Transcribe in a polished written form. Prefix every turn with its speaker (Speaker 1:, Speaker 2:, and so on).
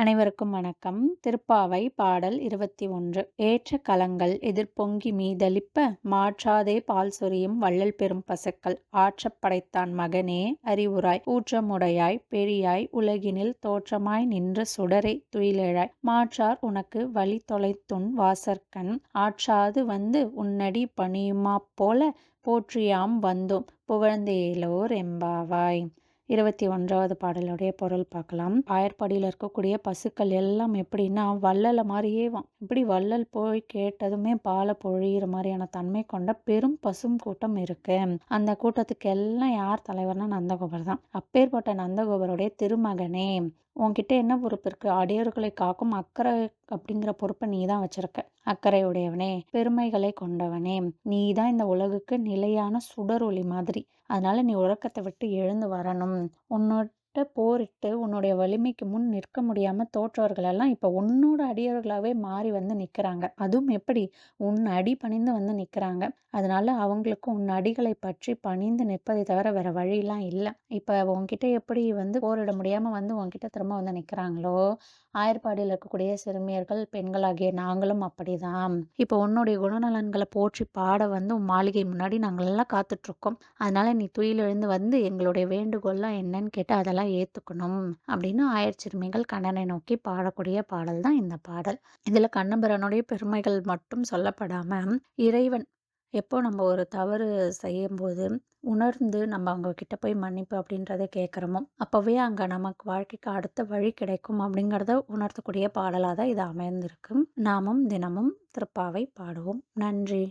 Speaker 1: அனைவருக்கும் வணக்கம். திருப்பாவை பாடல் 21. ஏற்ற கலங்கள் எதிர்பொங்கி மீதளிப்ப மாற்றாதே பால் சொரியும் வள்ளல் பெரும் பசுக்கள் ஆற்றப் படைத்தான் மகனே அறிவுராய் ஊற்றமுடையாய் பெரியாய் உலகினில் தோற்றமாய் நின்ற சுடரே துயிலெழாய் மாற்றார் உனக்கு வழி தொலைத்துன் வாசற்கண் ஆற்றாது வந்து உன்னடி பணியுமாப் போல போற்றியாம் வந்தோம் புகழ்ந்தேலோர் எம்பாவாய். 21வது பாடலுடைய பொருள் பார்க்கலாம். ஆயர்பாடியில் இருக்கக்கூடிய பசுக்கள் எல்லாம் எப்படின்னா வள்ளலை மாதிரியே இப்படி வள்ளல் போய் கேட்டதுமே பாலை பொழியிற மாதிரியான தன்மை கொண்ட பெரும் பசும் கூட்டம் இருக்கு. அந்த கூட்டத்துக்கு எல்லாம் யார் தலைவர்னா நந்தகோபர் தான். அப்பேற்பட்ட நந்தகோபருடைய திருமகனே, உன்கிட்ட என்ன பொறுப்பு இருக்கு? அடியோர்களை காக்கும் அக்கறை அப்படிங்கிற பொறுப்பை நீ தான் வச்சிருக்க. அக்கறை உடையவனே, பெருமைகளை கொண்டவனே, நீ தான் இந்த உலகுக்கு நிலையான சுடரொளி மாதிரி. அதனால நீ உறக்கத்தை விட்டு எழுந்து வரணும். உன்னோட போரிட்டு உன்னுடைய வலிமைக்கு முன் நிற்க முடியாம தோற்றவர்கள் எல்லாம் இப்ப உன்னோட அடியவர்களாவே மாறி வந்து நிக்கிறாங்க. அதுவும் எப்படி? உன் அடி பணிந்து வந்து நிக்கிறாங்க. அதனால அவங்களுக்கு உன் அடிகளை பற்றி பணிந்து நிற்பதை தவிர வேற வழியெல்லாம் இல்லை. இப்ப உன்கிட்ட எப்படி வந்து போரிட முடியாம வந்து உன்கிட்ட திரும்ப வந்து நிக்கிறாங்களோ, ஆயர்பாடியில் இருக்கக்கூடிய சிறுமியர்கள் பெண்களாகிய நாங்களும் அப்படிதான். இப்போ உன்னுடைய குணநலன்களை போற்றி பாட வந்து உன் மாளிகை முன்னாடி நாங்கள் எல்லாம் காத்துட்டு இருக்கோம். அதனால நீ துயிலெழுந்து வந்து எங்களுடைய வேண்டுகோள்லாம் என்னன்னு கேட்டு அதெல்லாம் ஏத்துக்கணும் அப்படின்னு ஆயர் சிறுமிகள் கண்ணனை நோக்கி பாடக்கூடிய பாடல் தான் இந்த பாடல். இதுல கண்ணபிரானுடைய பெருமைகள் மட்டும் சொல்லப்படாம இறைவன் எப்போ நம்ம ஒரு தவறு செய்யும்போது உணர்ந்து நம்ம அவங்க கிட்ட போய் மன்னிப்பு அப்படின்றத கேட்குறோமோ அப்போவே அங்கே நமக்கு வாழ்க்கைக்கு அடுத்த வழி கிடைக்கும் அப்படிங்கிறத உணர்த்தக்கூடிய பாடலாக தான் இது அமைந்திருக்கு. நாமும் தினமும் திருப்பாவை பாடுவோம். நன்றி.